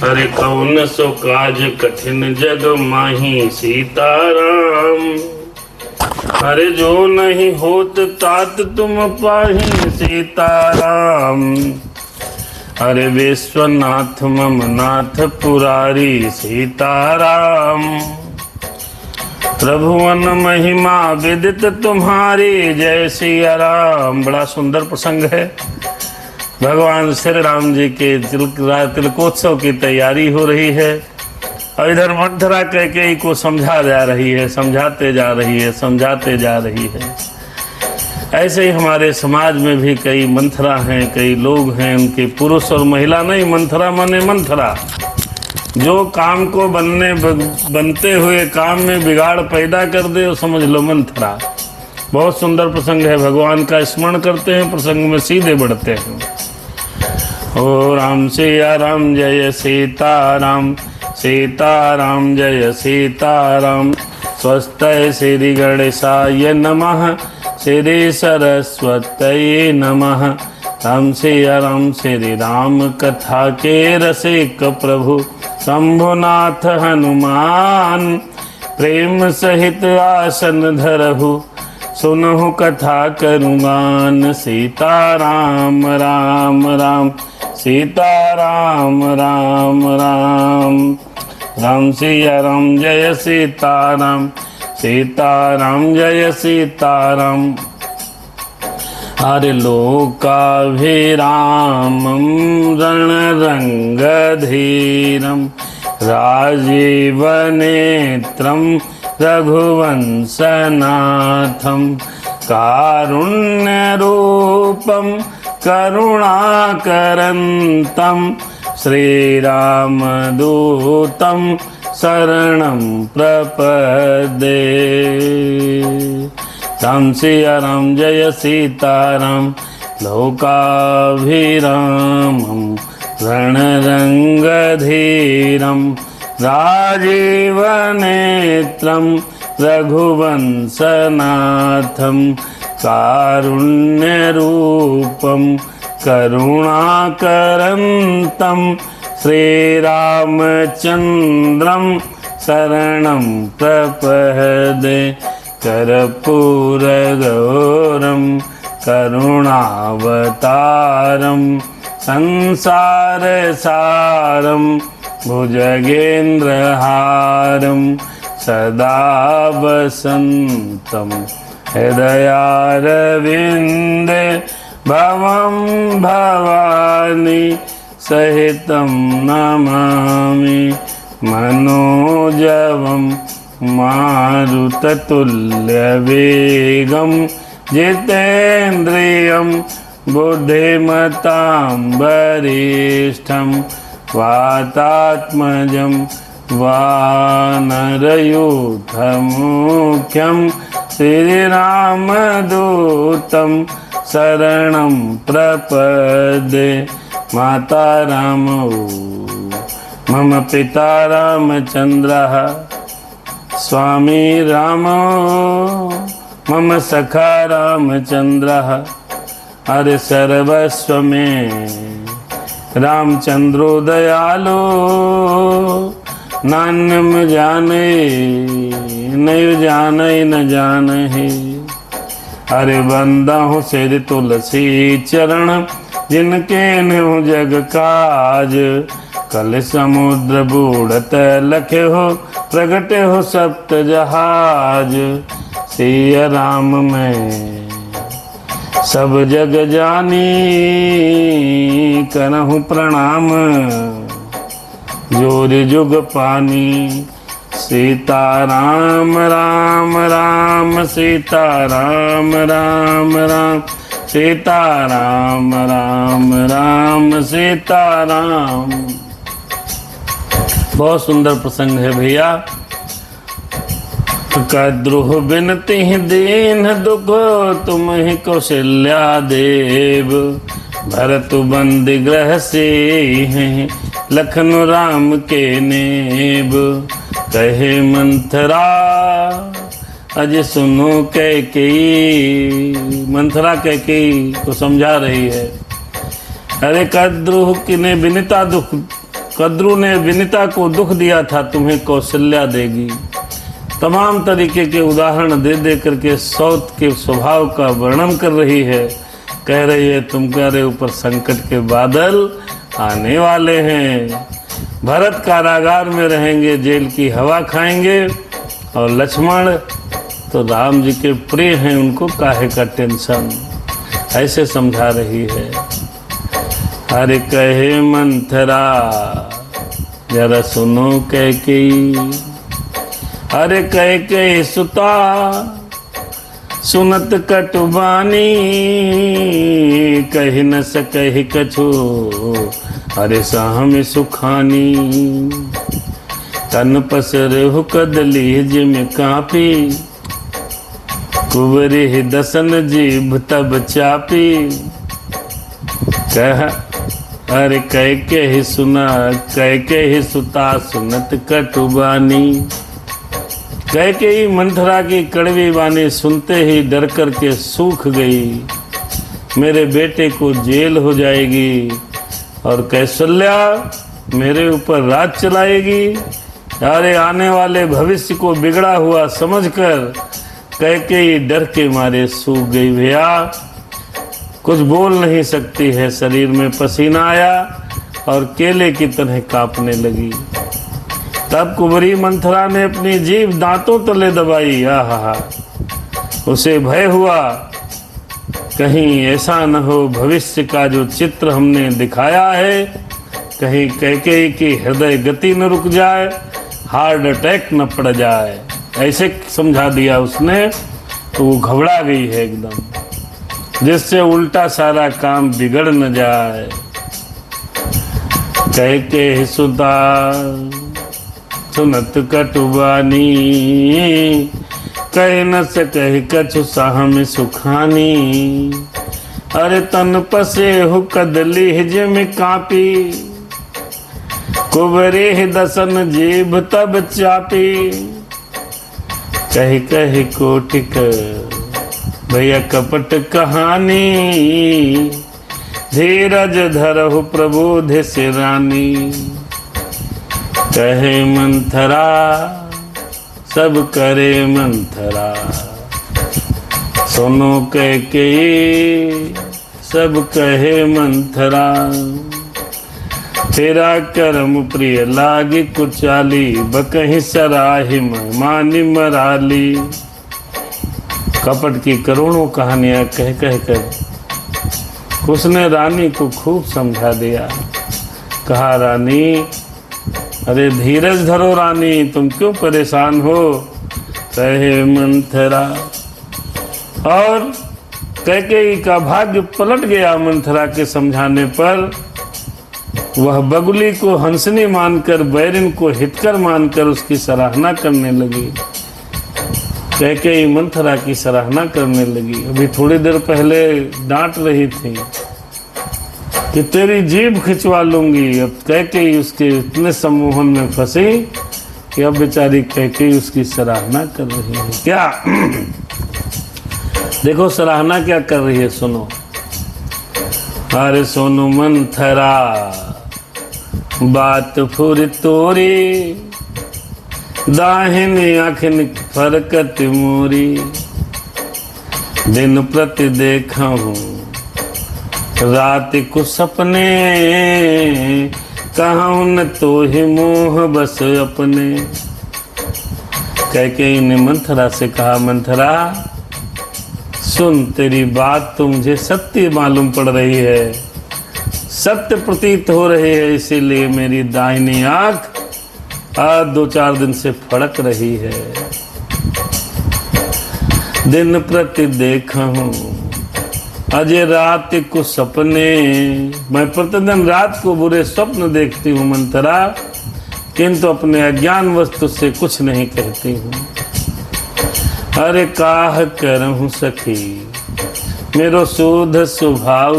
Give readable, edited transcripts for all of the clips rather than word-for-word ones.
अरे कौन सो काज कठिन जग माही सीताराम। अरे जो नहीं होत तात तुम पाही सीताराम। अरे विश्वनाथ मम नाथ पुरारी सीताराम। प्रभुवन महिमा विदित तुम्हारी जय सिया राम। बड़ा सुंदर प्रसंग है। भगवान श्री राम जी के तिलकोत्सव की तैयारी हो रही है और इधर मंथरा कैकेयी को समझा जा रही है, समझाते जा रही है, समझाते जा रही है। ऐसे ही हमारे समाज में भी कई मंथरा हैं, कई लोग हैं, उनके पुरुष और महिला नहीं, मंथरा माने मंथरा, जो काम को बनते हुए काम में बिगाड़ पैदा कर दे, वो समझ लो मंथरा। बहुत सुंदर प्रसंग है। भगवान का स्मरण करते हैं, प्रसंग में सीधे बढ़ते हैं। ओ राम सिया राम जय सीताराम, सीताराम जय सीताराम। स्वस्ति श्री गणेशाय नमः, श्री सरस्वत्यै नमः। राम सिया राम श्री राम कथा के रसिक प्रभु शंभुनाथ हनुमान। प्रेम सहित आसन धरहु सुनहु कथा करुगान। सीताराम राम राम सीताराम राम राम। राम सिया राम जय सीताराम, सीताराम जय सीताराम। हरे लोकाभिरामं रणरंगधीरं राजीवनेत्रं रघुवंशनाथं। कारुण्यरूपं करुणाकरन्तं श्रीरामदूतं शरणं प्रपद्ये। राम सिया राम जय सीताराम। लोकाभिरामं रणरंगधीरं राजीवनेत्रं रघुवंशनाथं। कारुण्यरूपं करुणाकरन्तं श्रीरामचन्द्रं शरणं प्रपद्ये। कर्पूरगौरं करुणावतारं संसारसारं भुजगेन्द्रहारं सदा वसन्तं हृदयारविन्दे। भवं भवानी सहितं नमामि मनोजवं मारुततुल्यवेगं। जितेन्द्रियं बुद्धिमतां वरिष्ठं वातात्मजं वानरयूथमुख्यं। श्रीरामदूतं शरणं प्रपद्ये। माता रामो मम पिता रामचन्द्रः, स्वामी रामो मम सखा रामचन्द्रः। अरे सर्वस्व में रामचंद्रो दयालो, नान्यम जाने नहीं जाने न जाने। अरे बंदा हूँ सिर तुलसी चरण, जिनके न्यू जग काज। कल समुद्र बूढ़त लखे हो, प्रगटे हो सप्त जहाज। सिया राम में सब जग जानी, करहु प्रणाम जोर जुग पानी। सीताराम राम राम सीताराम राम राम सीताराम राम राम सीताराम। बहुत सुंदर प्रसंग है भैया। कद्रुह बिनती दीन दुख, तुम ही कौशल्या देव। भरत बंदी ग्रह से हैं, लखन राम के नेब। कहे मंथरा अज सुनो कैकेयी। मंथरा कैकेयी को समझा रही है। अरे कद्रुह किने बिनता दुख कद्रू ने विनीता को दुख दिया था, तुम्हें कौशल्या देगी। तमाम तरीके के उदाहरण दे दे करके सौत के स्वभाव का वर्णन कर रही है। कह रही है तुम्हारे ऊपर संकट के बादल आने वाले हैं। भरत कारागार में रहेंगे, जेल की हवा खाएंगे, और लक्ष्मण तो राम जी के प्रिय हैं, उनको काहे का टेंशन, ऐसे समझा रही है। अरे कहे मंथरा जरा सुनो कैकेयी, अरे कैकेयी सुता सुनत कटुबानी, कही न सकहि कछु अरे सहम सुखानी। तन पसरहु कदली जिम कापी, कुबरी दसन जीभ तब चापी। कह अरे कैकेयी सुना, कैकेयी सुता सुनत कटुबानी। कैकेयी मंथरा की कड़वी वाणी सुनते ही डर कर के सूख गई। मेरे बेटे को जेल हो जाएगी और कौशल्या मेरे ऊपर राज चलाएगी। अरे आने वाले भविष्य को बिगड़ा हुआ समझकर कैकेयी डर के मारे सूख गई। भैया कुछ बोल नहीं सकती है, शरीर में पसीना आया और केले की तरह कांपने लगी। तब कुबरी मंथरा ने अपनी जीभ दांतों तले दबाई। आहा, उसे भय हुआ कहीं ऐसा न हो भविष्य का जो चित्र हमने दिखाया है, कहीं कैकेयी की हृदय गति न रुक जाए, हार्ट अटैक न पड़ जाए। ऐसे समझा दिया उसने, तो वो घबरा गई है एकदम, जिससे उल्टा सारा काम बिगड़ न जाए। कैकेयी सुता सुनत कटुबानी, कह न सकहि कछु सहम सुखानी। अरे तन पसे हु कदली जिम कापी, कुबरे दसन जीभ तब चापी। कही कही कोटिक भैया कपट कहानी, धीरज धरहु प्रबोध से रानी। कहे मंथरा सब करे मंथरा, सुनो कैकेयी सब कहे मंथरा। तेरा कर्म प्रिय लागी कुचाली, बकहीं सराही मानी मराली। कपट की करोड़ों कहानियां कह कह कर उसने रानी को खूब समझा दिया। कहा रानी अरे धीरज धरो रानी, तुम क्यों परेशान हो। कहे मंथरा, और कैकेयी का भाग्य पलट गया मंथरा के समझाने पर। वह बगुली को हंसनी मानकर, बैरिन को हितकर मानकर उसकी सराहना करने लगी। कैकेयी मंथरा की सराहना करने लगी। अभी थोड़ी देर पहले डांट रही थी कि तेरी जीभ खिंचवा लूंगी। अब कैकेयी उसके इतने सम्मोहन में फंसी कि अब बेचारी कैकेयी उसकी सराहना कर रही है। क्या देखो सराहना क्या कर रही है, सुनो। अरे सोनू मंथरा बात फुर तोरी, दाहिनी आँखिन फरकत मोरी। दिन प्रति देखा हूँ रात को सपने, कहूँ न तो ही मोह बस अपने। कैकेयी ने मंथरा से कहा, मंथरा सुन, तेरी बात तो मुझे सत्य मालूम पड़ रही है, सत्य प्रतीत हो रही है, इसीलिए मेरी दाहिनी आंख आज 2-4 दिन से फड़क रही है। दिन प्रति देखा हूँ अजय रात को सपने, मैं प्रतिदिन रात को बुरे स्वप्न देखती हूँ मंथरा, किंतु अपने अज्ञान वस्तु से कुछ नहीं कहती हूँ। अरे काह करहूँ सखी मेरो शोध स्वभाव,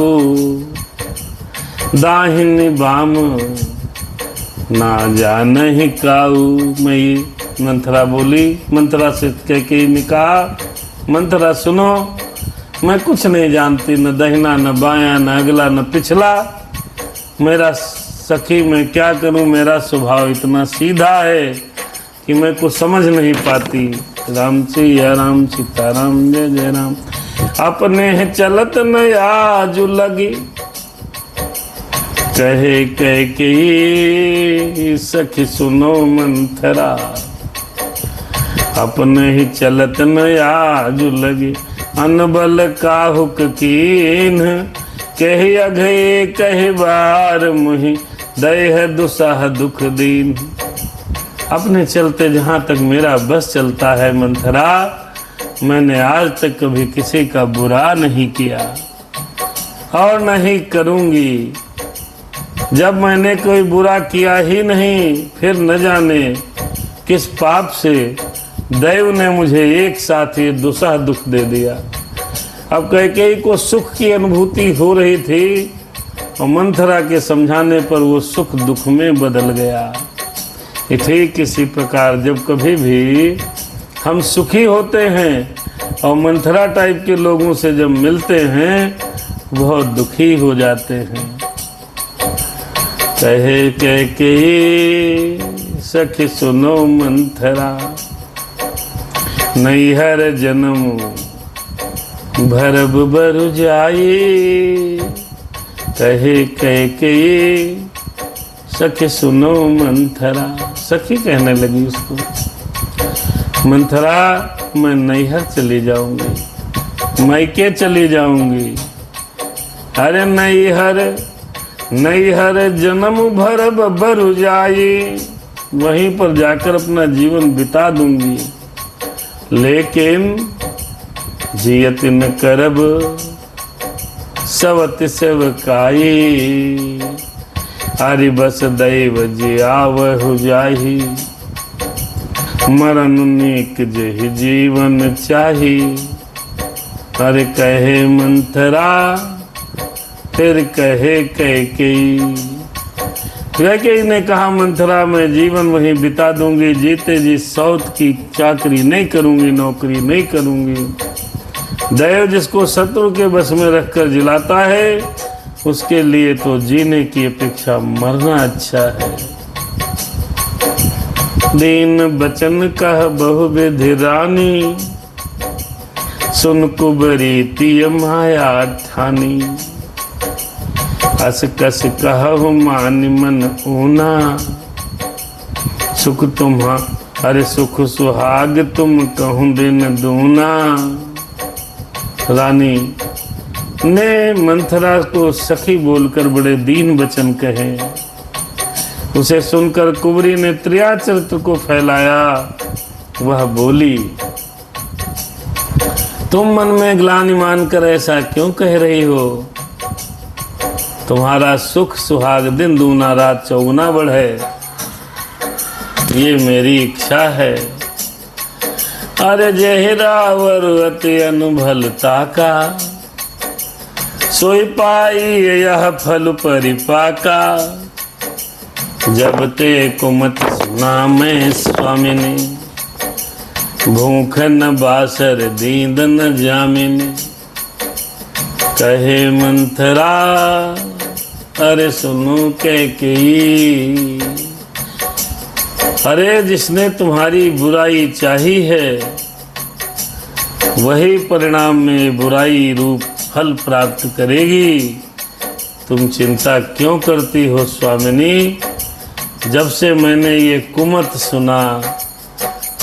दाहिनी बाम ना जानहि काऊ। मैं मंथरा बोली। मंथरा से कैकेयी ने कहा, मंथरा सुनो, मैं कुछ नहीं जानती, न दहिना न बायां न अगला न पिछला। मेरा सखी मैं क्या करूं, मेरा स्वभाव इतना सीधा है कि मैं कुछ समझ नहीं पाती। राम सिया राम सीताराम जय जय राम। अपने चलत न आज लगी, कहे कह के सखी सुनो मंथरा। अपने ही चलत न आज लगी, अनबल काहुक कीन। कहे अघे कहे बार मुहि, दय दुसाह दुख दीन। अपने चलते जहाँ तक मेरा बस चलता है मंथरा, मैंने आज तक कभी किसी का बुरा नहीं किया और नहीं करूँगी। जब मैंने कोई बुरा किया ही नहीं, फिर न जाने किस पाप से दैव ने मुझे एक साथ ये दुसह दुख दे दिया। अब कैकेयी को सुख की अनुभूति हो रही थी और मंथरा के समझाने पर वो सुख दुख में बदल गया। ठीक किसी प्रकार जब कभी भी हम सुखी होते हैं और मंथरा टाइप के लोगों से जब मिलते हैं, बहुत दुखी हो जाते हैं। कहे कैकेयी सखी सुनो मंथरा, नैहर जन्म भरब बर जाई। कहे कैकेयी सखी सुनो मंथरा। सखी कहने लगी उसको, मंथरा मैं नैहर चली जाऊंगी, मायके चली जाऊंगी। अरे नैहर नैहर जन्म भरब बर जाई, वहीं पर जाकर अपना जीवन बिता दूंगी। लेकिन जियत न करब सवत सेवकाई। हरि बस दैव जियावहु जाहि, मरण नीक जेहि जीवन चाही। अरे कहे मंथरा फिर कहे कैकेयी। कैकेयी ने कहा मंथरा मैं जीवन वहीं बिता दूंगी, जीते जी सौत की चाकरी नहीं करूंगी, नौकरी नहीं करूंगी। दैव जिसको शत्रु के बस में रखकर जिलाता है, उसके लिए तो जीने की अपेक्षा मरना अच्छा है। दीन बचन कह बहुविधि रानी, सुन कुबरी तिय माया ठानी। अस कस कहु मानि मन ऊना, सुख तुम्हा अरे सुख सुहाग तुम कहूँ दिन दूना। रानी ने मंथरा को सखी बोलकर बड़े दीन वचन कहे। उसे सुनकर कुंवरी ने त्रिया चरित्र को फैलाया। वह बोली, तुम मन में ग्लानि मानकर ऐसा क्यों कह रही हो? तुम्हारा सुख सुहाग दिन दूना रात चौगुना बढ़े, ये मेरी इच्छा है। अरे जहरावर अति अनुभलता का, सोई पाई यह फल परिपाका। जब ते कुमत सुना मैं स्वामिनी, भूख न बासर दीद न जामिनी। कहे मंथरा अरे सुनो कैकेयी, अरे जिसने तुम्हारी बुराई चाही है, वही परिणाम में बुराई रूप फल प्राप्त करेगी। तुम चिंता क्यों करती हो स्वामिनी? जब से मैंने ये कुमत सुना,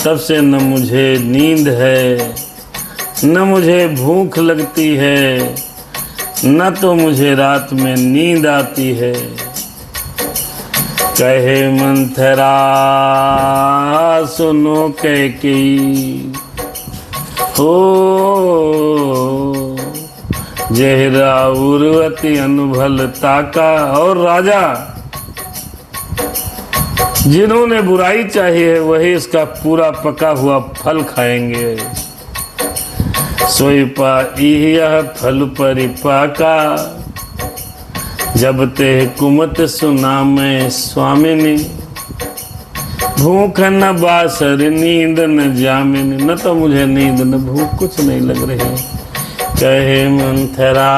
तब से न मुझे नींद है, न मुझे भूख लगती है, न तो मुझे रात में नींद आती है। कहे मंथरा सुनो कैकेयी, हो जहराउर अति अनुभलता का। और राजा जिन्होंने बुराई चाहिए है, वही इसका पूरा पका हुआ फल खाएंगे। सोई पाई यह फल परिपाका, जब ते कुमत सुना मैं स्वामिनी। भूख न बासर नींद न जामिनी, न तो मुझे नींद न भूख कुछ नहीं लग रही। कहे मंथरा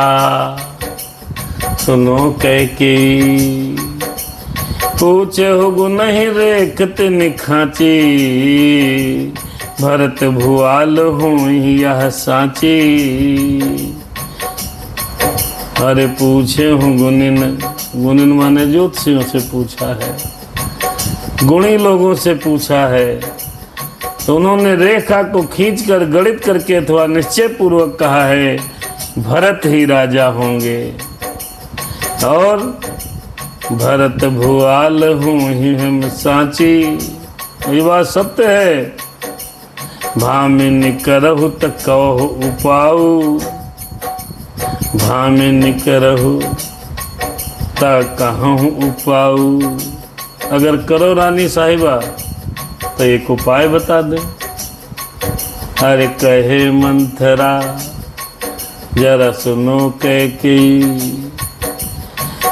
सुनो कैकेयी, पूछे हो गुनहि रेखत निखाची, भरत भुआल हूँ यह साची। अरे पूछे हूँ गुनिन, गुनिन माने ज्योतिषियों से पूछा है, गुणी लोगों से पूछा है, तो उन्होंने रेखा को खींचकर गणित करके अथवा निश्चय पूर्वक कहा है भरत ही राजा होंगे। और भरत भुआल हूँ ही हम साची, ये बात सत्य है। भामिनी करहु त कहो उपाऊ, भामिनी करहु त कहूँ उपाऊ। अगर करो रानी साहिबा तो एक उपाय बता दे। अरे कहे मंथरा जरा सुनो कैकेयी,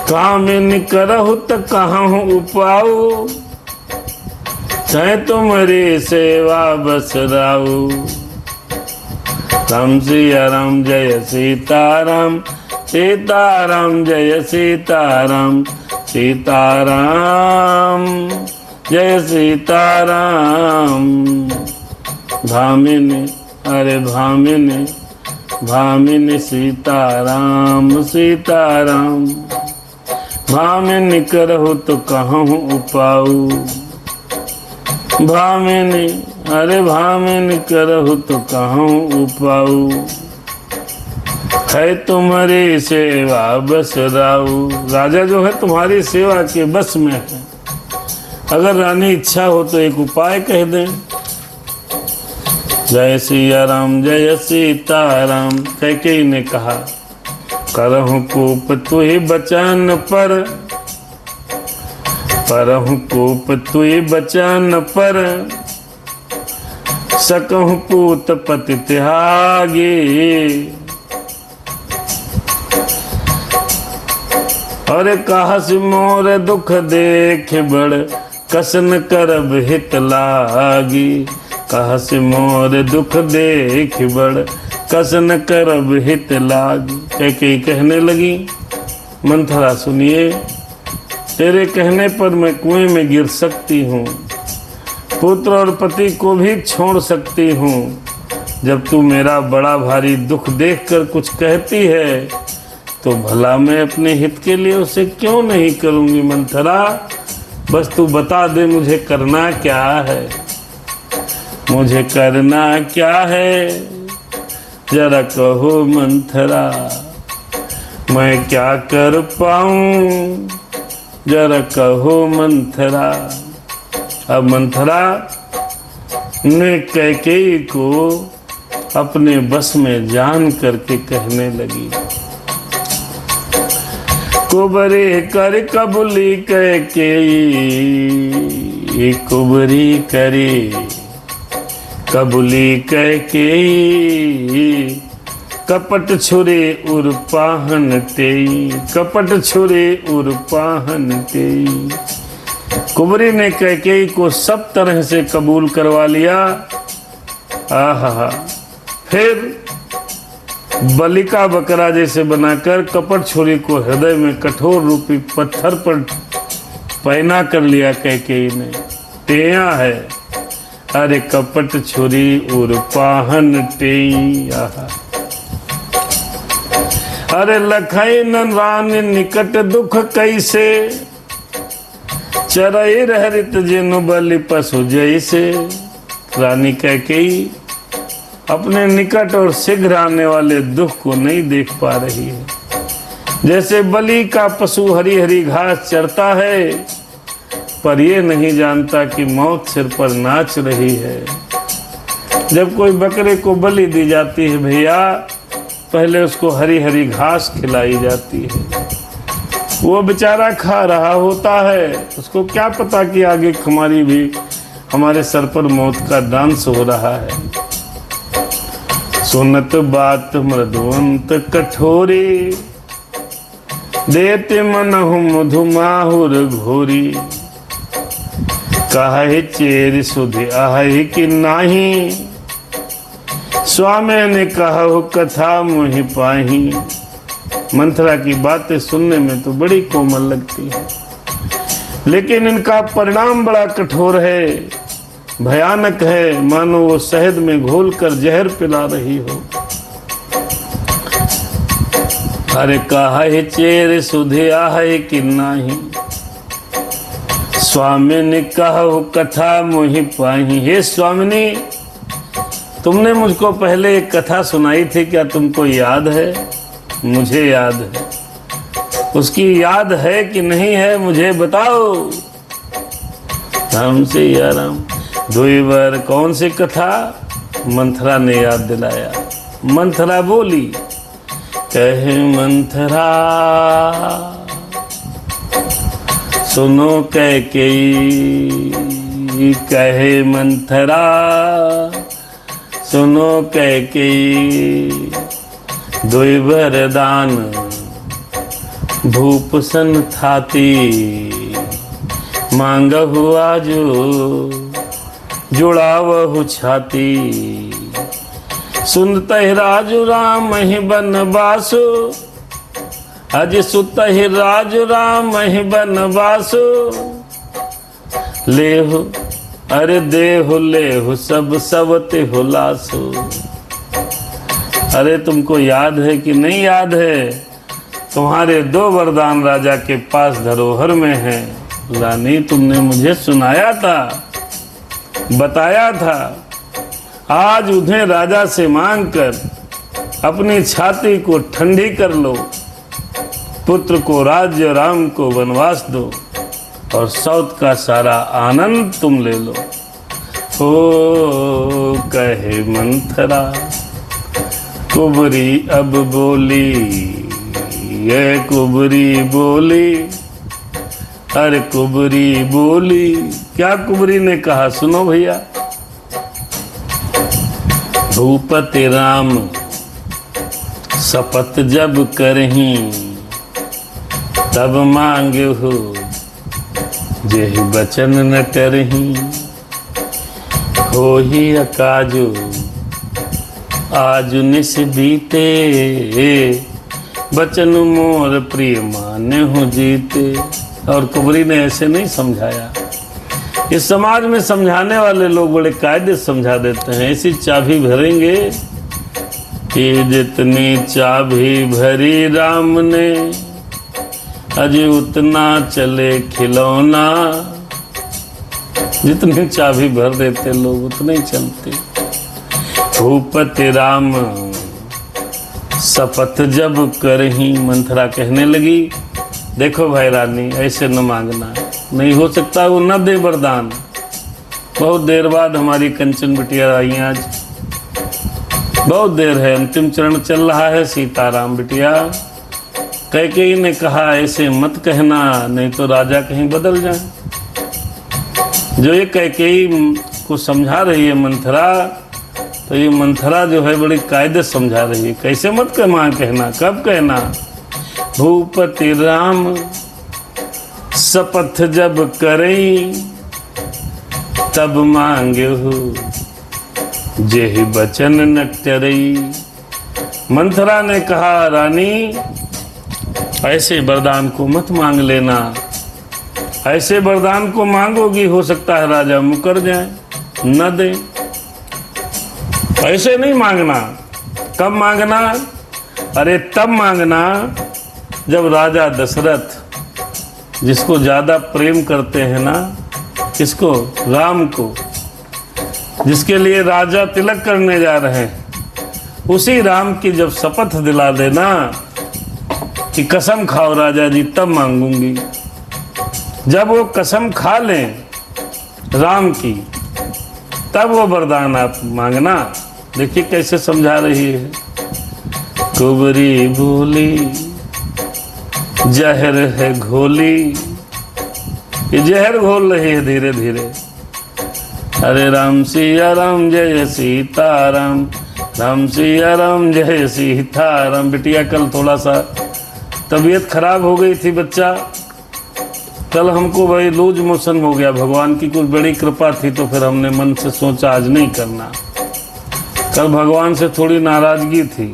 कामिनी करहु त कहूँ उपाऊ, चाहे तुम्हारी सेवा बस राऊ। राम सिया राम जय सीताराम, सीताराम जय सीताराम, सीताराम जय सीताराम। भामिनी अरे भामिनी, भामिनी सीताराम सीताराम। भामिनी करहु तो कहूँ उपाऊ, भामिनी अरे भामिनी करहु तो कहूँ उपाऊ, है तुम्हारी सेवा बस राऊ। राजा जो है तुम्हारी सेवा के बस में है। अगर रानी इच्छा हो तो एक उपाय कह दें। जय सिया राम जय सीताराम। कैकेयी ने कहा करहु कोप तुहि बचन पर, परहु कोप तुहि बचन पर, सकहु पूत पति त्यागी। अरे कहस मोर दुख देख बड़, कसन करब हित लागी। कहस मोर दुख देख बड़, कसन करब हित लागी। कैकेयी कहने लगी मंथरा सुनिए, तेरे कहने पर मैं कुएं में गिर सकती हूँ, पुत्र और पति को भी छोड़ सकती हूँ। जब तू मेरा बड़ा भारी दुख देखकर कुछ कहती है तो भला मैं अपने हित के लिए उसे क्यों नहीं करूँगी। मंथरा बस तू बता दे मुझे करना क्या है, मुझे करना क्या है, जरा कहो मंथरा मैं क्या कर पाऊँ, जरा कहो मंथरा। अब मंथरा ने कैकेयी को अपने बस में जान करके कहने लगी कुबरी कर कबूली कैकेयी, कुबरी करे कबूली कैकेयी, कपट छुरे उर पाहन तेई, कपट छुरे उर पाहन तेई। कुबरी ने कैकेयी को सब तरह से कबूल करवा लिया। आहा, फिर बलिका बकरा जैसे बनाकर कपट छुरी को हृदय में कठोर रूपी पत्थर पर पहना कर लिया कैकेयी ने। टेया है अरे कपट छुरी उर पाहन टेई। आहा, अरे लखई न रानी निकट दुख कैसे, चरई हरित जिनु बलि पशु जैसे। रानी कैकेयी अपने निकट और शीघ्र आने वाले दुख को नहीं देख पा रही है। जैसे बलि का पशु हरी हरी घास चरता है, पर ये नहीं जानता कि मौत सिर पर नाच रही है। जब कोई बकरे को बलि दी जाती है भैया, पहले उसको हरी हरी घास खिलाई जाती है। वो बेचारा खा रहा होता है, उसको क्या पता कि आगे हमारे सर पर मौत का डांस हो रहा है। सुनत बात मृदुवंत कठोरी, देते मनहु मधुमाहुर घोरी। कहे चेर सुधि आहि कि नाही, स्वामी ने कहा कथा मोहि पाही। मंथरा की बातें सुनने में तो बड़ी कोमल लगती है, लेकिन इनका परिणाम बड़ा कठोर है, भयानक है, मानो वो शहद में घोलकर जहर पिला रही हो। अरे कहा है चेर सुधिया है कि नाही, स्वामी ने कहा कथा मोहि पाही। हे स्वामिनी, तुमने मुझको पहले एक कथा सुनाई थी, क्या तुमको याद है? मुझे याद है। उसकी याद है कि नहीं है मुझे बताओ। राम से या राम। दुई बार कौन सी कथा? मंथरा ने याद दिलाया। मंथरा बोली, कहे मंथरा सुनो कैकेयी, कहे मंथरा सुनो कैकेयी, दुई वरदान भूप सन थाती, मांगहु आजो जुड़ावहु छाती। सुनतहि राजु राम ही बनवासु, अज सुतहि राजु राम ही बनवासु। लेहु अरे देहु लेहु सब सवते हुलासु। अरे तुमको याद है कि नहीं याद है? तुम्हारे 2 वरदान राजा के पास धरोहर में है। रानी, तुमने मुझे सुनाया था, बताया था। आज उन्हें राजा से मांगकर अपनी छाती को ठंडी कर लो। पुत्र को राज्य, राम को वनवास दो और सौत का सारा आनंद तुम ले लो। ओ कहे मंथरा, कुबरी अब बोली, ये कुबरी बोली। अरे कुबरी बोली, क्या कुबरी ने कहा? सुनो भैया। भूपति राम शपथ जब करही, तब मांगे हो जेहि बचन न करही। हो ही अकाजो आज निस बीते, बचन मोर प्रिय माने हो जीते। और कुबरी ने ऐसे नहीं समझाया। इस समाज में समझाने वाले लोग बड़े कायदे समझा देते हैं। ऐसी चाबी भरेंगे कि जितनी चाबी भरी राम ने, अजय उतना चले खिलौना। जितनी चाबी भर देते लोग उतने ही चलते। भूपति राम शपथ जब करही, मंथरा कहने लगी, देखो भाई रानी, ऐसे न मांगना, नहीं हो सकता वो न दे वरदान। बहुत देर बाद हमारी कंचन बिटिया आई आज, बहुत देर है, अंतिम चरण चल रहा है। सीताराम बिटिया, कैकेयी ने कहा ऐसे मत कहना, नहीं तो राजा कहीं बदल जाए। जो ये कैकेयी को समझा रही है मंथरा, तो ये मंथरा जो है बड़ी कायदे समझा रही है। कैसे मत कहना, कब कहना? भूपति राम शपथ जब करई, तब मांगे हो जेहि बचन न टरई। मंथरा ने कहा, रानी ऐसे वरदान को मत मांग लेना। ऐसे वरदान को मांगोगी, हो सकता है राजा मुकर जाए, न दे। ऐसे नहीं मांगना। कब मांगना? अरे तब मांगना जब राजा दशरथ, जिसको ज्यादा प्रेम करते हैं ना, किसको? राम को, जिसके लिए राजा तिलक करने जा रहे हैं, उसी राम की जब शपथ दिला देना कि कसम खाओ राजा जी, तब मांगूंगी। जब वो कसम खा लें राम की, तब वो वरदान आप मांगना। देखिए कैसे समझा रही है। कुबरी बोली, जहर है घोली। ये जहर घोल रही है धीरे धीरे। हरे राम सिया राम जय सीताराम, राम सिया राम जय सीताराम। बिटिया कल थोड़ा सा तबीयत खराब हो गई थी बच्चा, कल हमको भाई लूज मोशन हो गया। भगवान की कुछ बड़ी कृपा थी, तो फिर हमने मन से सोचा आज नहीं करना। कल भगवान से थोड़ी नाराजगी थी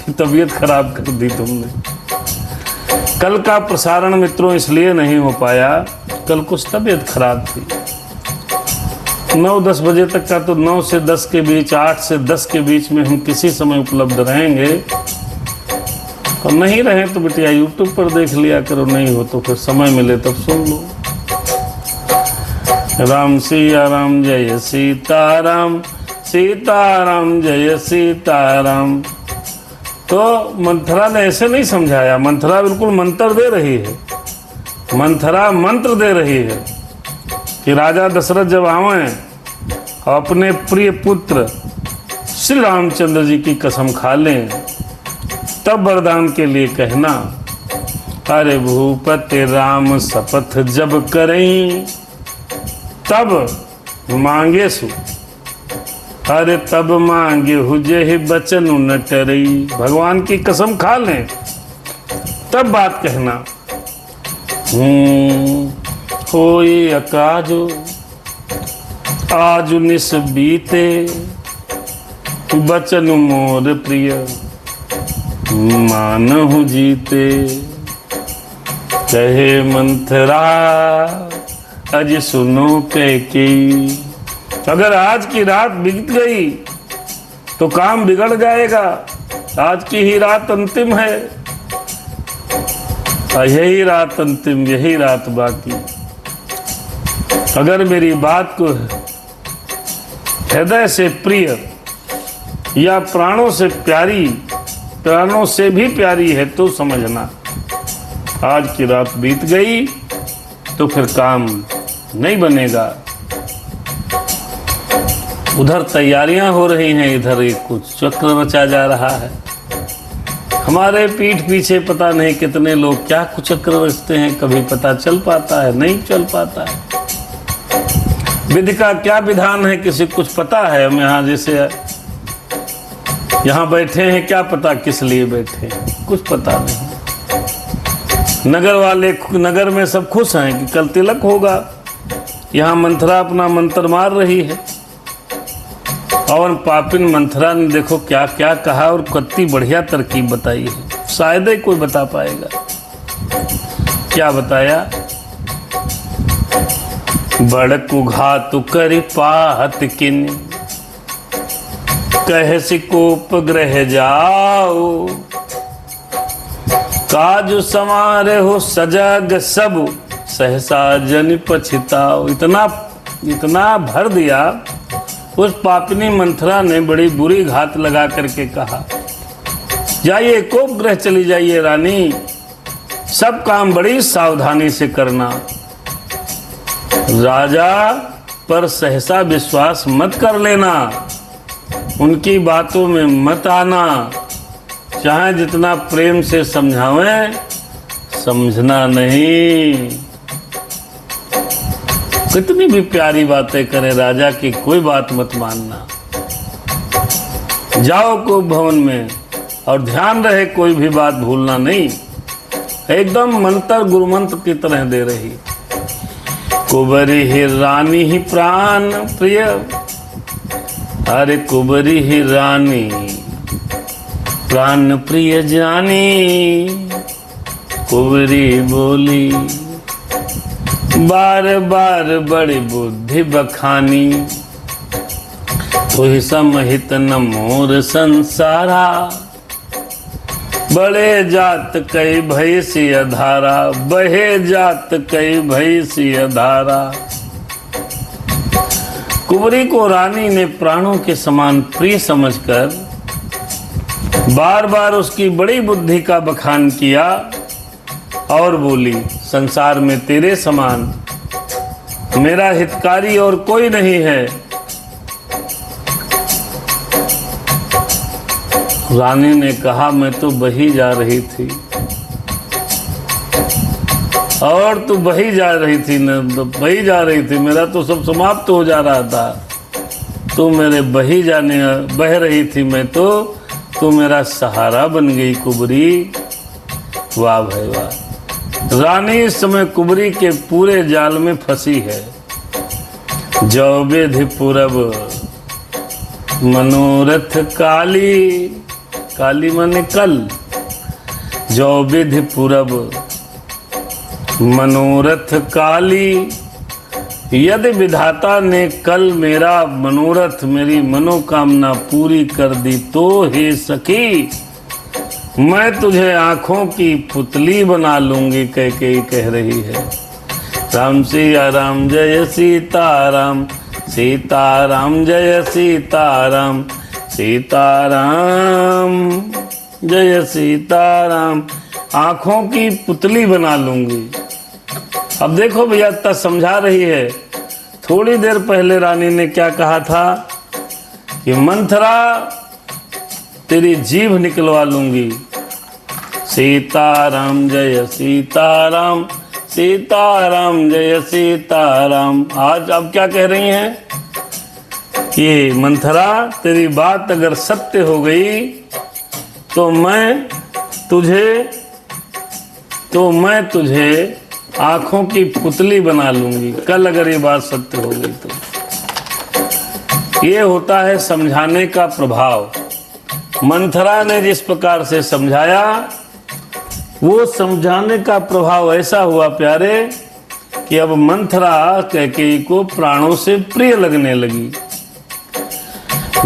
कि तबीयत खराब कर दी तुमने। कल का प्रसारण मित्रों इसलिए नहीं हो पाया कल कुछ तबीयत खराब थी। 9-10 बजे तक का तो 9 से 10 के बीच, 8 से 10 के बीच में हम किसी समय उपलब्ध रहेंगे, और नहीं रहे तो बिटिया यूट्यूब पर देख लिया करो, नहीं हो तो फिर समय मिले तब सुन लो। राम सिया राम जय सीताराम, सीताराम जय सीताराम। तो मंथरा ने ऐसे नहीं समझाया, मंथरा बिल्कुल मंत्र दे रही है, मंथरा मंत्र दे रही है कि राजा दशरथ जब आवे अपने प्रिय पुत्र श्री रामचंद्र जी की कसम खा लें, तब वरदान के लिए कहना, अरे भूपति राम शपथ जब करें तब मांगे सु, अरे तब मांगे हुजे ही बचन न टरई। भगवान की कसम खा लें तब बात कहना। होई अकाजो आज निस बीते, बचन मोर प्रिय मानहु जीते। कहे मंथरा अज सुनो कैकेयी, अगर आज की रात बीत गई तो काम बिगड़ जाएगा, आज की ही रात अंतिम है, यही रात अंतिम, यही रात बाकी। अगर मेरी बात को हृदय से प्रिय या प्राणों से प्यारी, प्राणों से भी प्यारी है तो समझना, आज की रात बीत गई तो फिर काम नहीं बनेगा। उधर तैयारियां हो रही हैं, इधर एक कुछ चक्र रचा जा रहा है। हमारे पीठ पीछे पता नहीं कितने लोग क्या कुछ चक्र रचते हैं, कभी पता चल पाता है, नहीं चल पाता है। विधि का क्या विधान है किसी कुछ पता है? हम यहाँ जैसे यहाँ बैठे हैं, क्या पता किस लिए बैठे हैं, कुछ पता नहीं। नगर वाले, नगर में सब खुश हैं कि कल तिलक होगा। यहाँ मंथरा अपना मंत्र मार रही है, और पापिन मंथरा ने देखो क्या क्या कहा और कितनी बढ़िया तरकीब बताई है। शायद ही कोई बता पाएगा क्या बताया। बड़कु घातु करि पात किन, कह सिकोप ग्रह जाओ। काजु समारे हो सजग सब, सहसा जन पछताओ। इतना भर दिया। उस पापिनी मंथरा ने बड़ी बुरी घात लगा करके कहा, जाइए कोप ग्रह चली जाइए रानी, सब काम बड़ी सावधानी से करना। राजा पर सहसा विश्वास मत कर लेना, उनकी बातों में मत आना, चाहे जितना प्रेम से समझावें, समझना नहीं। कितनी भी प्यारी बातें करें राजा की, कोई बात मत मानना। जाओ को भवन में, और ध्यान रहे कोई भी बात भूलना नहीं। एकदम मंत्र गुरुमंत्र की तरह दे रही। कुबरी ही रानी ही प्राण प्रिय, अरे कुबरी ही रानी प्राण प्रिय जानी। कुबरी बोली बार बार बड़ी बुद्धि बखानी, तुहि समहित न मोर संसारा। बड़े जात कई भई सी अधारा, बहे जात कई भई सी अधारा। कुंवरी को रानी ने प्राणों के समान प्रिय समझकर बार बार उसकी बड़ी बुद्धि का बखान किया और बोली, संसार में तेरे समान मेरा हितकारी और कोई नहीं है। रानी ने कहा, मैं तो बही जा रही थी, और तू बही जा रही थी न, बही जा रही थी, मेरा तो सब समाप्त हो जा रहा था, तू मेरे बही जाने बह रही थी, मैं तो तू मेरा सहारा बन गई कुबरी। वाह भाई वाह। रानी इस समय कुबरी के पूरे जाल में फंसी है। जो विधि पूरब मनोरथ काली, काली माने कल, जो विधि पूरब मनोरथ काली, यदि विधाता ने कल मेरा मनोरथ, मेरी मनोकामना पूरी कर दी तो हे सखी मैं तुझे आंखों की पुतली बना लूंगी, कैकेयी कह रही है। राम सिया राम जय सीताराम, सीताराम जय सीताराम, सीताराम जय सीताराम, आंखों की पुतली बना लूंगी। अब देखो भैया तब समझा रही है। थोड़ी देर पहले रानी ने क्या कहा था कि मंथरा तेरी जीभ निकलवा लूंगी। सीताराम जय सीताराम, सीताराम जय सीताराम। आज अब क्या कह रही हैं कि मंथरा तेरी बात अगर सत्य हो गई तो मैं तुझे आंखों की पुतली बना लूंगी, कल अगर ये बात सत्य हो गई तो। ये होता है समझाने का प्रभाव। मंथरा ने जिस प्रकार से समझाया वो समझाने का प्रभाव ऐसा हुआ प्यारे कि अब मंथरा कैकेयी को प्राणों से प्रिय लगने लगी।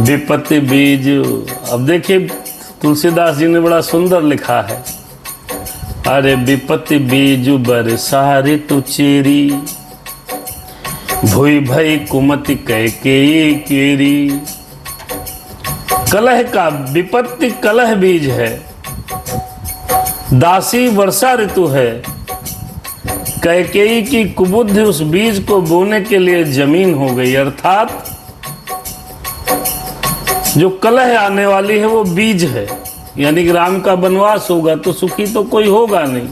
विपत्ति बीज, अब देखिए तुलसीदास जी ने बड़ा सुंदर लिखा है। अरे विपत्ति बीज बरसा ऋतु चेरी, भुई भई कुमति कैकेयी केरी। कलह का, विपत्ति कलह बीज है, दासी वर्षा ऋतु है। कैकेयी की कुबुद्धि उस बीज को बोने के लिए जमीन हो गई, अर्थात जो कलह आने वाली है वो बीज है। यानी कि राम का वनवास होगा तो सुखी तो कोई होगा नहीं।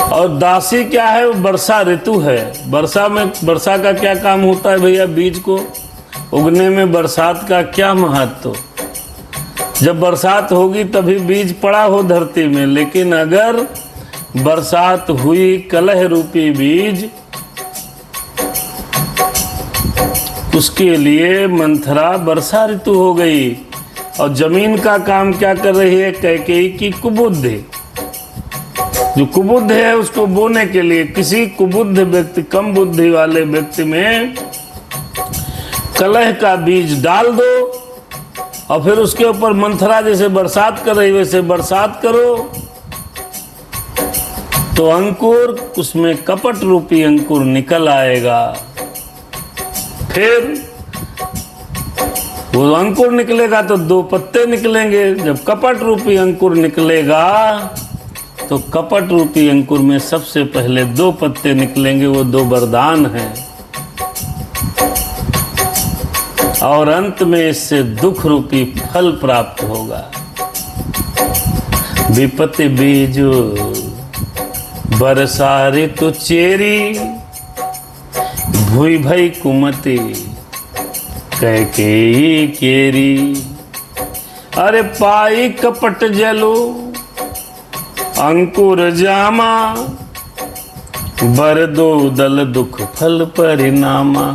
और दासी क्या है, वो वर्षा ऋतु है। वर्षा का क्या काम होता है भैया, बीज को उगने में बरसात का क्या महत्व। जब बरसात होगी तभी बीज पड़ा हो धरती में, लेकिन अगर बरसात हुई कलह रूपी बीज, उसके लिए मंथरा वर्षा ऋतु हो गई। और जमीन का काम क्या कर रही है, कैकेयी की कुबुद्धि। जो कुबुद्ध है उसको बोने के लिए किसी कुबुद्ध व्यक्ति, कम बुद्धि वाले व्यक्ति में कलह का बीज डाल दो और फिर उसके ऊपर मंथरा जैसे बरसात कर रही वैसे बरसात करो तो अंकुर, उसमें कपट रूपी अंकुर निकल आएगा। फिर वो अंकुर निकलेगा तो दो पत्ते निकलेंगे। जब कपट रूपी अंकुर निकलेगा तो कपट रूपी अंकुर में सबसे पहले दो पत्ते निकलेंगे, वो दो वरदान हैं। और अंत में इससे दुख रूपी फल प्राप्त होगा। विपत्ति बीज बरसा ऋतु चेरी, भुई भई कुमति कैकेयी केरी। अरे पाई कपट जलो अंकुर जामा, बर दो दल दुख फल परिणामा।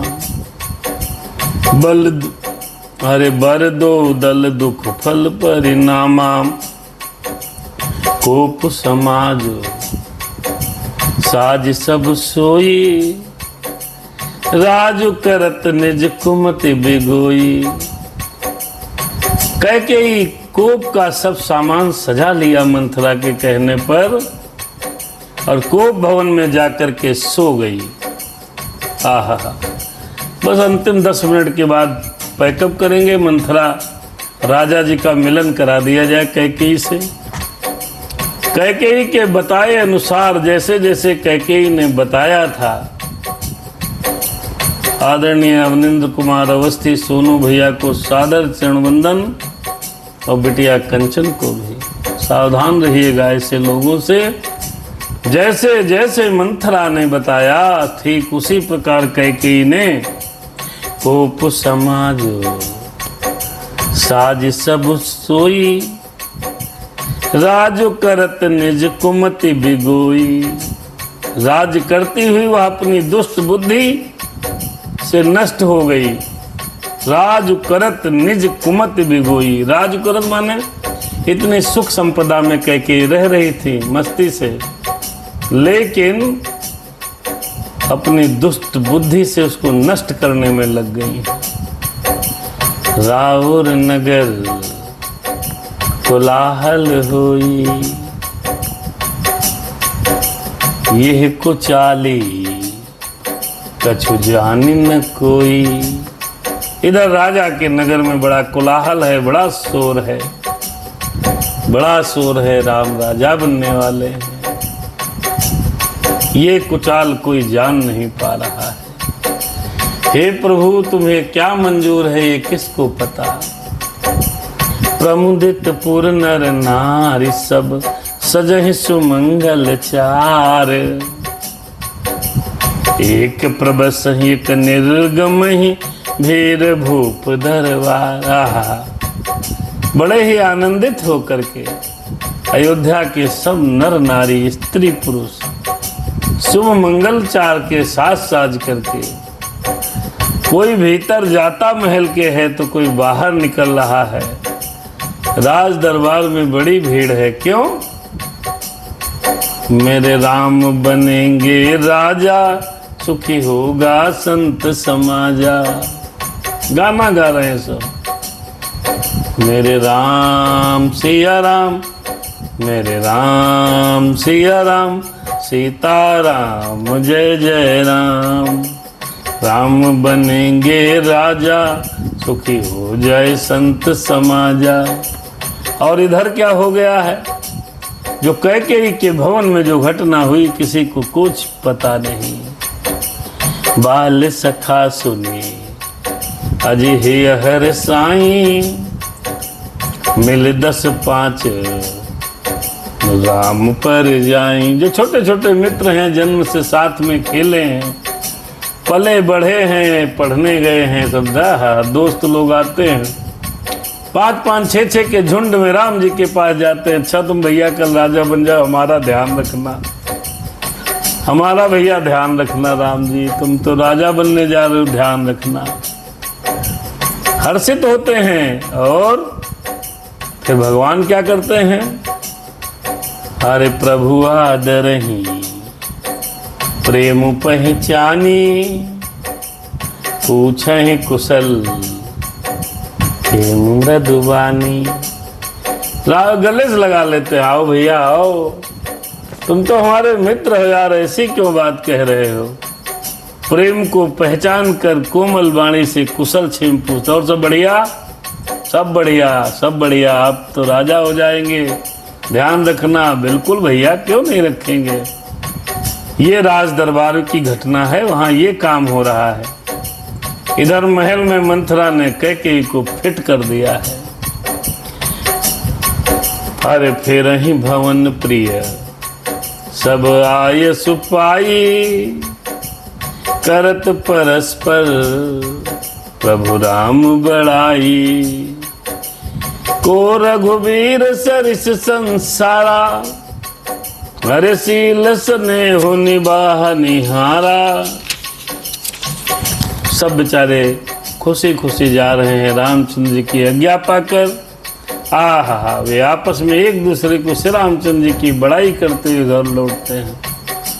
अरे बर दो दल दुख फल परिणामा। कोप समाज साज सब सोई, राजु करत निज कुमति बिगोई। कैकेयी कोप का सब सामान सजा लिया मंथरा के कहने पर और कोप भवन में जाकर के सो गई। आहा, बस अंतिम 10 मिनट के बाद पैकअप करेंगे। मंथरा राजा जी का मिलन करा दिया जाए कैकेयी से। कैकेयी के बताए अनुसार जैसे जैसे कैकेयी ने बताया था, आदरणीय अवनिंद्र कुमार अवस्थी सोनू भैया को सादर चरण वंदन और बिटिया कंचन को भी। सावधान रहिएगा ऐसे लोगों से। जैसे जैसे मंथरा ने बताया ठीक उसी प्रकार कैकेयी ने कोप समाज साज सब सोई, राज करत निज कुमति बिगोई। राज करती हुई वह अपनी दुष्ट बुद्धि से नष्ट हो गई। राज करत निज कुमति बिगोई। राज करत माने इतनी सुख संपदा में कैकेयी रह रही थी मस्ती से, लेकिन अपनी दुष्ट बुद्धि से उसको नष्ट करने में लग गई। राउर नगर कोलाहल होई, यह कुचाली कछु जानी न कोई। इधर राजा के नगर में बड़ा कोलाहल है, बड़ा शोर है, बड़ा शोर है। राम राजा बनने वाले हैं, ये कुचाल कोई जान नहीं पा रहा है। हे प्रभु, तुम्हें क्या मंजूर है ये किसको पता। प्रमुदित पुर नर नारी सब सजहि सुमंगल चार। एक प्रबस एक निर्गम ही भीर भूप दरबारा। बड़े ही आनंदित होकर के अयोध्या के सब नर नारी स्त्री पुरुष शुभ मंगलचार के साथ साज करके, कोई भीतर जाता महल के है तो कोई बाहर निकल रहा है। राज दरबार में बड़ी भीड़ है। क्यों? मेरे राम बनेंगे राजा, सुखी होगा संत समाजा। गाना गा रहे हैं सब। मेरे राम सिया राम, मेरे राम सिया राम, सीताराम जय जय राम। राम बनेंगे राजा, सुखी हो जाए संत समाजा। और इधर क्या हो गया है? जो कैकेयी के भवन में जो घटना हुई किसी को कुछ पता नहीं। बाल सखा सुने अजी हे हर साईं, मिल 10-5 राम पर जाएं। जो छोटे छोटे मित्र हैं, जन्म से साथ में खेले हैं, पले बढ़े हैं, पढ़ने गए हैं, सब दोस्त लोग आते हैं 5-5, 6-6 के झुंड में राम जी के पास जाते हैं। अच्छा तुम भैया कल राजा बन जाओ, हमारा ध्यान रखना, हमारा भैया ध्यान रखना। राम जी तुम तो राजा बनने जा रहे हो, ध्यान रखना। हर्षित होते हैं। और फिर भगवान क्या करते हैं? अरे प्रभु आदरही प्रेम पहचानी, पूछे कुशल मृदुबानी। गले से लगा लेते हैं, आओ भैया आओ, तुम तो हमारे मित्र हो यार, ऐसी क्यों बात कह रहे हो। प्रेम को पहचान कर कोमल वाणी से कुशल छेम पूछता। और सब बढ़िया, सब बढ़िया, सब बढ़िया, आप तो राजा हो जाएंगे, ध्यान रखना। बिल्कुल भैया, क्यों नहीं रखेंगे। ये राज दरबार की घटना है, वहां ये काम हो रहा है। इधर महल में मंथरा ने कैकेयी को फिट कर दिया है। अरे फिर ही भवन प्रिय सब आय सुपाई, करत परस्पर प्रभु राम बड़ाई। को रघुवीर सरिस संसारा, हरे सील सने हो निबाह निहारा। सब बेचारे खुशी खुशी जा रहे हैं रामचंद्र जी की आज्ञा पाकर। आहा, वे आपस में एक दूसरे को श्री रामचंद्र जी की बड़ाई करते हुए घर लौटते हैं।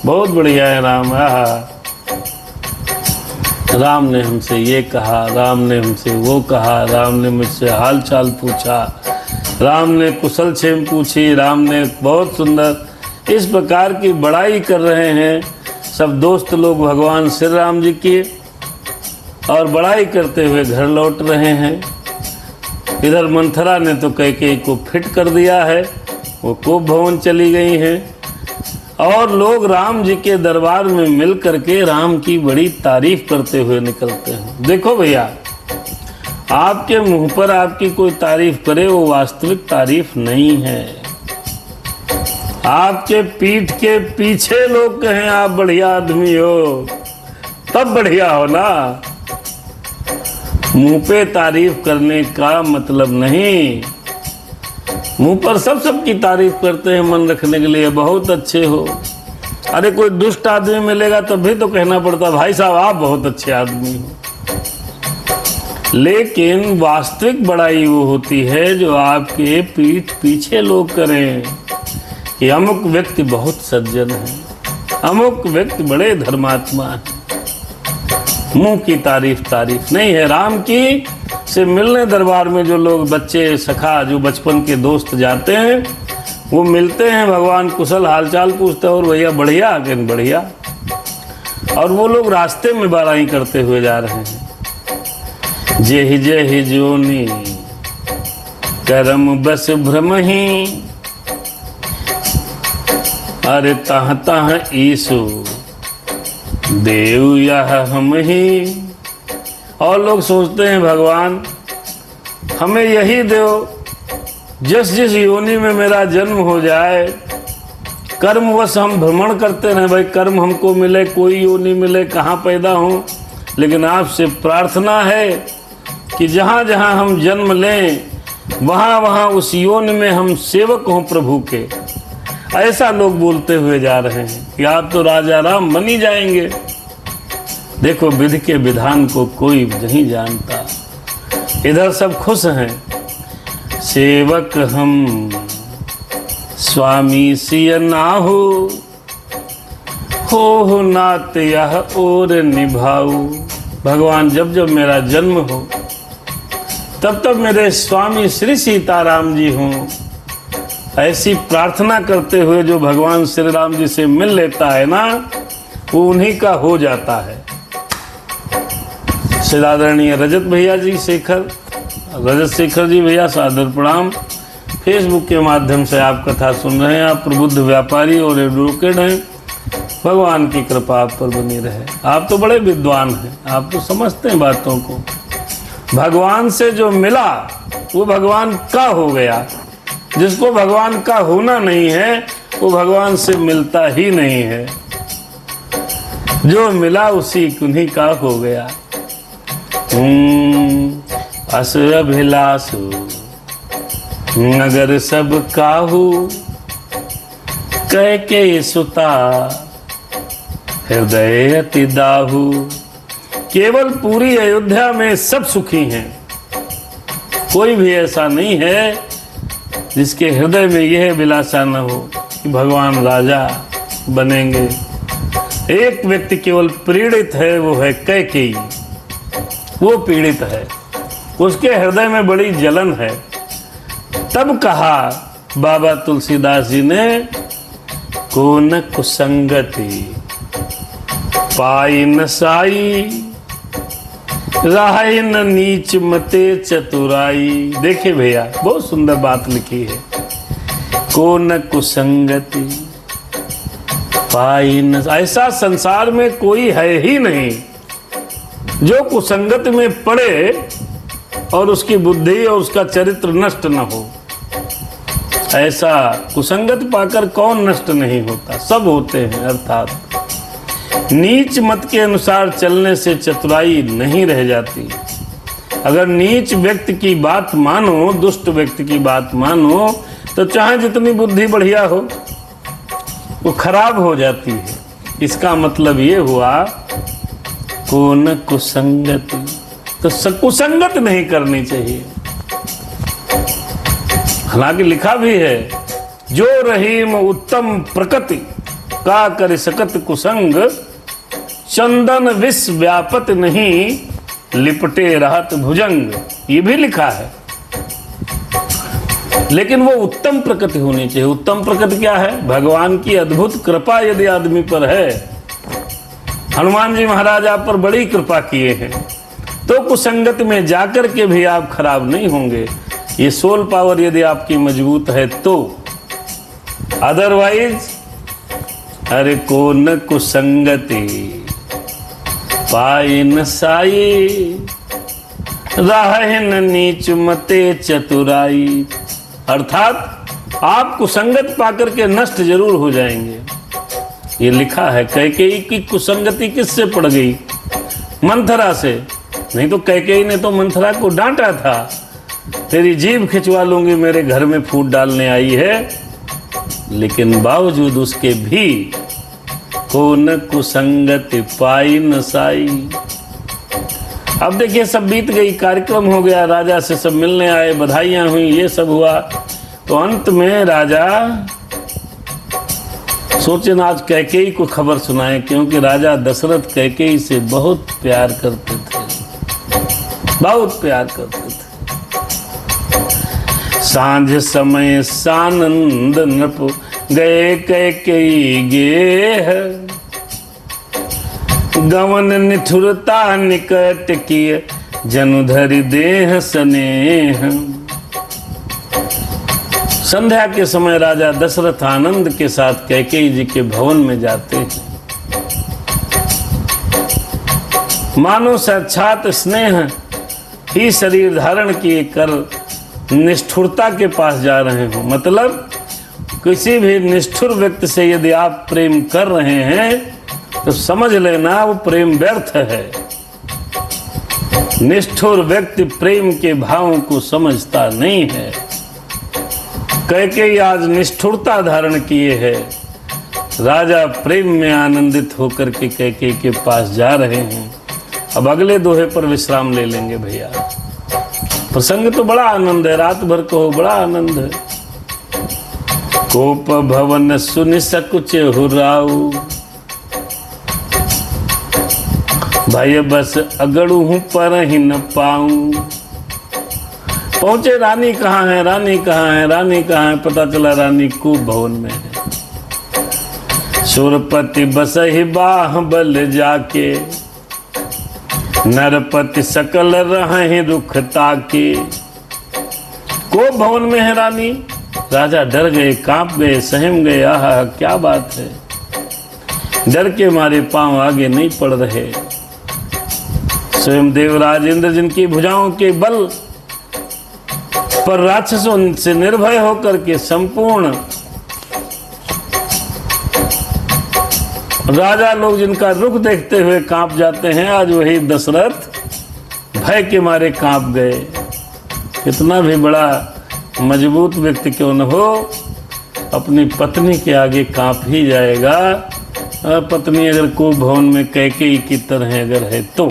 बहुत बढ़िया है राम। आहा, राम ने हमसे ये कहा, राम ने हमसे वो कहा, राम ने मुझसे हाल चाल पूछा, राम ने कुशल क्षेम पूछी, राम ने बहुत सुंदर, इस प्रकार की बड़ाई कर रहे हैं सब दोस्त लोग भगवान श्री राम जी की। और बड़ाई करते हुए घर लौट रहे हैं। इधर मंथरा ने तो कैकेयी को फिट कर दिया है, वो कोप भवन चली गई हैं। और लोग राम जी के दरबार में मिल करके राम की बड़ी तारीफ करते हुए निकलते हैं। देखो भैया, आपके मुंह पर आपकी कोई तारीफ करे वो वास्तविक तारीफ नहीं है। आपके पीठ के पीछे लोग कहें आप बढ़िया आदमी हो, तब बढ़िया हो ना। मुंह पे तारीफ करने का मतलब नहीं। मुंह पर सबकी तारीफ करते हैं मन रखने के लिए, बहुत अच्छे हो। अरे कोई दुष्ट आदमी मिलेगा तब भी तो कहना पड़ता भाई साहब आप बहुत अच्छे आदमी हो। लेकिन वास्तविक बड़ाई वो होती है जो आपके पीठ पीछे लोग करें कि अमुक व्यक्ति बहुत सज्जन है, अमुक व्यक्ति बड़े धर्मात्मा हैं। मुंह की तारीफ नहीं है। राम की से मिलने दरबार में जो लोग बच्चे सखा जो बचपन के दोस्त जाते हैं, वो मिलते हैं, भगवान कुशल हालचाल पूछते हैं और भैया बढ़िया कि बढ़िया, और वो लोग रास्ते में बाराई करते हुए जा रहे हैं। जेहि जोनी कर्म बस भ्रम ही, अरे तह तह ईसु देव यह हम ही। और लोग सोचते हैं भगवान हमें यही दो, जिस योनि में मेरा जन्म हो जाए, कर्मवश हम भ्रमण करते रहे, भाई कर्म हमको मिले, कोई योनि मिले, कहाँ पैदा हो, लेकिन आपसे प्रार्थना है कि जहाँ जहाँ हम जन्म लें वहाँ वहाँ उस योनि में हम सेवक हों प्रभु के। ऐसा लोग बोलते हुए जा रहे हैं कि आप तो राजा राम बन ही जाएंगे। देखो विधि के विधान को कोई नहीं जानता। इधर सब खुश हैं, सेवक हम स्वामी सिय नाहु, हो नात यह और निभाऊ। भगवान जब जब मेरा जन्म हो तब तब मेरे स्वामी श्री सीताराम जी हों। ऐसी प्रार्थना करते हुए जो भगवान श्री राम जी से मिल लेता है ना, वो उन्हीं का हो जाता है। श्री आदरणीय रजत भैया जी रजत शेखर जी भैया सादर प्रणाम। फेसबुक के माध्यम से आप कथा सुन रहे हैं। आप प्रबुद्ध व्यापारी और एडवोकेट हैं। भगवान की कृपा आप पर बनी रहे। आप तो बड़े विद्वान हैं, आप तो समझते हैं बातों को। भगवान से जो मिला वो भगवान का हो गया। जिसको भगवान का होना नहीं है वो भगवान से मिलता ही नहीं है। जो मिला उसी कुन्ही का हो गया। अस अभिलाषु नगर सब काहू, कह के सुता हृदय अति दाहू। केवल पूरी अयोध्या में सब सुखी हैं। कोई भी ऐसा नहीं है जिसके हृदय में यह विलासा न हो कि भगवान राजा बनेंगे। एक व्यक्ति केवल पीड़ित है, वो है कैकेयी। वो पीड़ित है, उसके हृदय में बड़ी जलन है। तब कहा बाबा तुलसीदास जी ने, को न कुसंगति पाई न साई, राही न नीच मते चतुराई। देखिए भैया बहुत सुंदर बात लिखी है। को न कुसंगति पाई न, ऐसा संसार में कोई है ही नहीं जो कुसंगत में पड़े और उसकी बुद्धि और उसका चरित्र नष्ट न हो। ऐसा कुसंगत पाकर कौन नष्ट नहीं होता, सब होते हैं। अर्थात नीच मत के अनुसार चलने से चतुराई नहीं रह जाती। अगर नीच व्यक्ति की बात मानो, दुष्ट व्यक्ति की बात मानो, तो चाहे जितनी बुद्धि बढ़िया हो वो खराब हो जाती है। इसका मतलब ये हुआ को न कुसंगति, तो कुसंगत नहीं करनी चाहिए। हालांकि लिखा भी है, जो रहीम उत्तम प्रकृति का कर सकत कुसंग, चंदन विष व्यापत नहीं लिपटे रहत भुजंग। ये भी लिखा है। लेकिन वो उत्तम प्रकृति होनी चाहिए। उत्तम प्रकृति क्या है? भगवान की अद्भुत कृपा यदि आदमी पर है। हनुमान जी महाराज आप पर बड़ी कृपा किए हैं, तो कुसंगत में जाकर के भी आप खराब नहीं होंगे। ये सोल पावर यदि आपकी मजबूत है तो। अदरवाइज अरे को न कुसंगति पाई न साई, राह न नीच मते चतुराई। अर्थात आप कुसंगत पाकर के नष्ट जरूर हो जाएंगे। ये लिखा है। कैकेयी की कुसंगति किससे पड़ गई? मंथरा से। नहीं तो कैकेयी ने तो मंथरा को डांटा था, तेरी जीभ खिंचवा लूंगी, मेरे घर में फूट डालने आई है। लेकिन बावजूद उसके भी को न कुसंगति पाई न साई। अब देखिए सब बीत गई, कार्यक्रम हो गया, राजा से सब मिलने आए, बधाइयां हुई, ये सब हुआ। तो अंत में राजा सोचे ना आज कैकेयी को खबर सुनाए, क्योंकि राजा दशरथ कैकेयी से बहुत प्यार करते थे, बहुत प्यार करते थे। सांझ समय सानंद नृप गए कैकेयी गेह, गवन निठुरता निकट किए जनुधरि देह स्नेह। संध्या के समय राजा दशरथ आनंद के साथ कैकेयी जी के भवन में जाते हैं। मानो साक्षात स्नेह ही शरीर धारण किए कर निष्ठुरता के पास जा रहे हो। मतलब किसी भी निष्ठुर व्यक्ति से यदि आप प्रेम कर रहे हैं तो समझ लेना वो प्रेम व्यर्थ है। निष्ठुर व्यक्ति प्रेम के भावों को समझता नहीं है। कैकेयी आज निष्ठुरता धारण किए है। राजा प्रेम में आनंदित होकर के कैकेयी के पास जा रहे हैं। अब अगले दोहे पर विश्राम ले लेंगे भैया। प्रसंग तो बड़ा आनंद है, रात भर कहो बड़ा आनंद है। कोप भवन सुनि सकुच हुराऊ, भय बस अगड़ू हूं पर ही न पाऊं। पहुंचे रानी कहाँ है, रानी कहाँ है, रानी कहाँ है। पता चला रानी कूप भवन में है। सुरपति बसहि बाह बल जाके, नरपति सकल रहे रुख ताके। कोप भवन में है रानी। राजा डर गए, कांप गए, सहम गए। आहा क्या बात है। डर के मारे पांव आगे नहीं पड़ रहे। स्वयं देवराज इंद्र जिनकी भुजाओं के बल पर राक्षसों से निर्भय होकर के संपूर्ण राजा लोग जिनका रुख देखते हुए कांप जाते हैं, आज वही दशरथ भय के मारे कांप गए। कितना भी बड़ा मजबूत व्यक्ति क्यों न हो, अपनी पत्नी के आगे कांप ही जाएगा। पत्नी अगर को भवन में कैकेयी की तरह अगर है तो।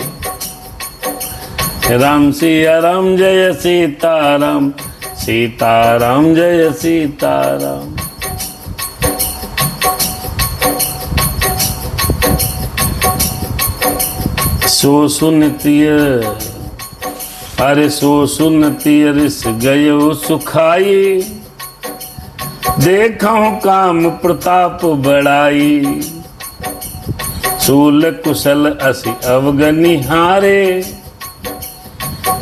राम सिया राम जय सीताराम, सीताराम जय सीताराम। सो सुनतिय अरे सो सुनतिय रिस गयो सुखाई, देखऊं काम प्रताप बड़ाई। सूल कुशल असि अवगनि हारे,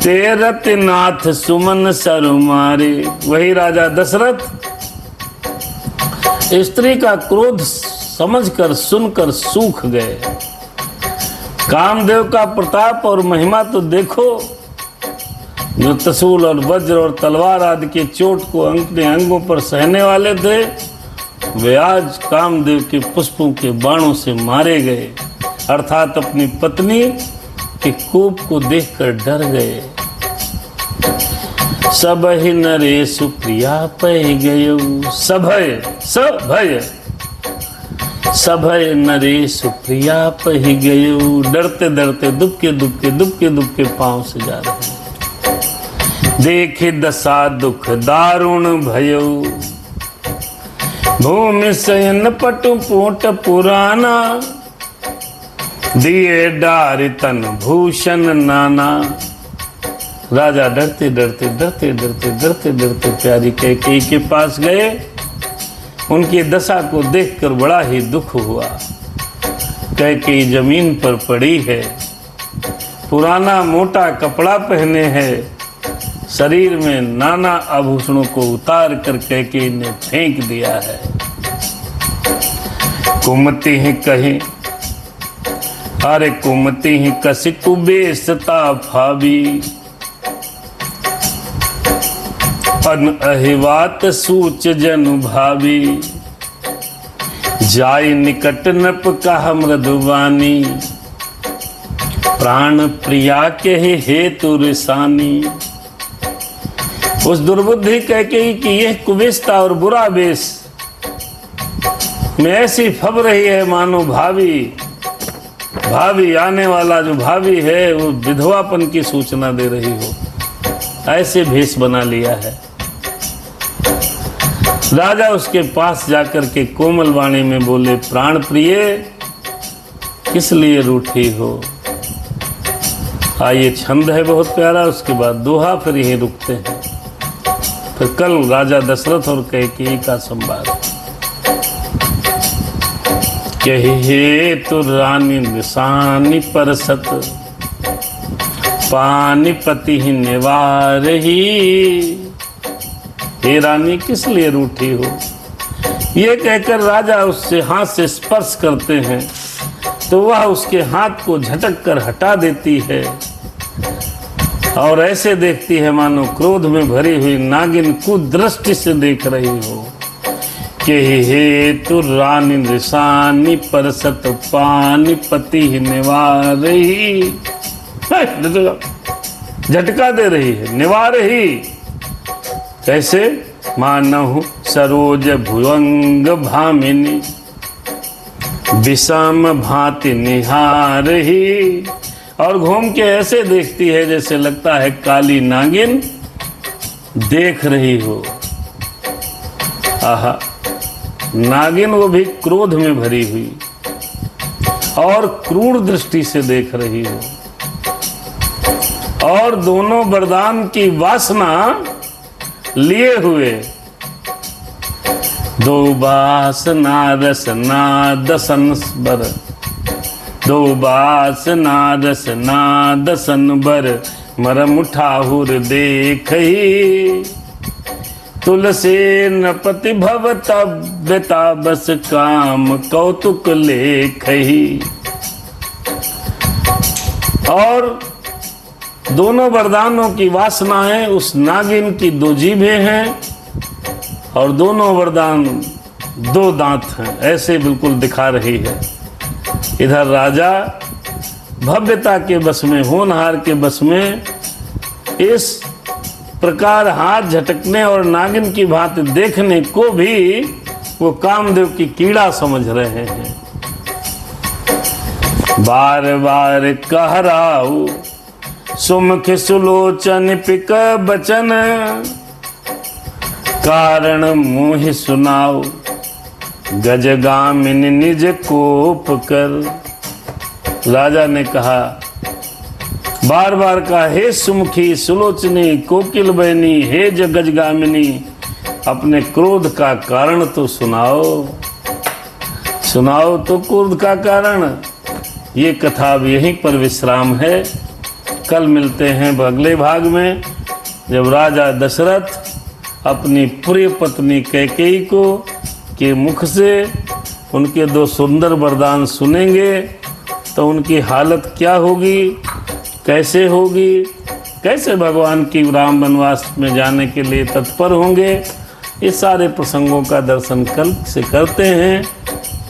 तेरथ नाथ सुमन सरुमारे। वही राजा दशरथ स्त्री का क्रोध समझकर सुनकर सूख गए। कामदेव का प्रताप और महिमा तो देखो। जो त्रिशूल और वज्र और तलवार आदि के चोट को अपने अंगों पर सहने वाले थे, वे आज कामदेव के पुष्पों के बाणों से मारे गए। अर्थात अपनी पत्नी के कोप को देखकर डर गए। सबहि नरेशु प्रिया पहि गयो, सभय सभय सभय नरेशु प्रिया पहि गयो। डरते डरते दुबके दुबके दुबके दुबके पांव से जा रहे हैं। देखे दशा दुख दारुण भयो, भूमि शयन पटु पोट पुराना। दिए डारि तन भूषण नाना। राजा डरते डरते डरते डरते डरते डरते प्यारी कैकेयी के पास गए। उनकी दशा को देखकर बड़ा ही दुख हुआ। कैकेयी जमीन पर पड़ी है, पुराना मोटा कपड़ा पहने है, शरीर में नाना आभूषणों को उतार कर कैकेयी ने फेंक दिया है। कुमति ही कहे अरे कुमति ही कसी कुबेसता भावी। अन अहिवात सूच जनु भावी, जाय निकट नप कहा मृदुवानी। प्राण प्रिया के हेतु रिसानी। उस दुर्बुद्धि कैकेयी की यह कुबेसता और बुरा वेश में ऐसी फब रही है मानो भावी आने वाला जो भावी है वो विधवापन की सूचना दे रही हो। ऐसे भेष बना लिया है। राजा उसके पास जाकर के कोमल वाणी में बोले, प्राण प्रिय किस लिए रूठी हो। ये छंद है बहुत प्यारा, उसके बाद दोहा, फिर यहीं रुकते हैं। फिर कल राजा दशरथ और कैकेयी का संवाद। कहे तो रानी निशानी परसत, पानीपति ही निवारही। हे रानी किस लिए रूठी हो। ये कहकर राजा उससे हाथ से स्पर्श करते हैं तो वह उसके हाथ को झटक कर हटा देती है और ऐसे देखती है मानो क्रोध में भरी हुई नागिन कुदृष्टि से देख रही हो। कि हे तु रानी निशानी परसत, पानीपति ही निवारही। झटका दे रही है, निवारही कैसे। मानहु सरोज भुवंग भामिनी, विषम भांति निहारही। और घूम के ऐसे देखती है जैसे लगता है काली नागिन देख रही हो। आहा, नागिन वो भी क्रोध में भरी हुई और क्रूर दृष्टि से देख रही हो। और दोनों वरदान की वासना लिए हुए, दो वासना रसना दसन बर, दो वासना रसना दसन बर, मरम उठाहुर देखही। तुलसी नपति भव तब्यता बस काम कौतुक लेखही। और दोनों वरदानों की वासनाएं उस नागिन की दो जीभें हैं और दोनों वरदान दो दांत हैं, ऐसे बिल्कुल दिखा रही है। इधर राजा भव्यता के बस में, होनहार के बस में, इस प्रकार हाथ झटकने और नागिन की भांति देखने को भी वो कामदेव की कीड़ा समझ रहे हैं। बार बार कहराऊ सुमुख सुलोचन पिक बचन, कारण मुहि सुनाओ गजगामिन निज कोप कर। राजा ने कहा, बार बार कहा, हे सुमुखी सुलोचनी कोकिल बहनी, हे गजगामिनी, अपने क्रोध का कारण तो सुनाओ। सुनाओ तो क्रोध का कारण। ये कथा अब यहीं पर विश्राम है। कल मिलते हैं अगले भाग में, जब राजा दशरथ अपनी प्रिय पत्नी कैकेयी को के मुख से उनके दो सुंदर वरदान सुनेंगे तो उनकी हालत क्या होगी, कैसे होगी, कैसे भगवान की राम वनवास में जाने के लिए तत्पर होंगे। इस सारे प्रसंगों का दर्शन कल से करते हैं।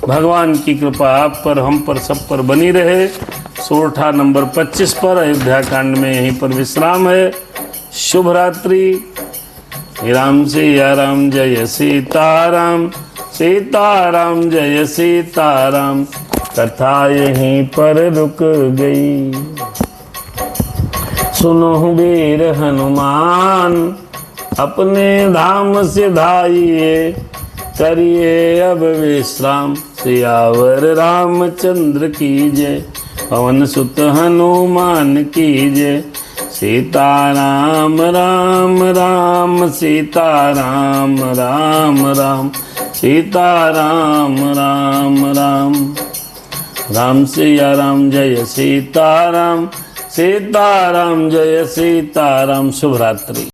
भगवान की कृपा आप पर, हम पर, सब पर बनी रहे। सोरठा नंबर 25 पर अयोध्या कांड में यहीं पर विश्राम है। शुभ रात्रि। राम सिया राम, जय सीताराम, सीताराम जय सीताराम। कथा यहीं पर रुक गई। सुनो वीर हनुमान, अपने धाम सिधाइए, करिए अब विश्राम। सियावर रामचंद्र की जय, पवन सुत हनुमान की जय। सीताराम राम राम, सीताराम राम राम, सीताराम राम राम। राम सिया राम, जय सीताराम, सीताराम जय सीताराम। शुभ रात्रि।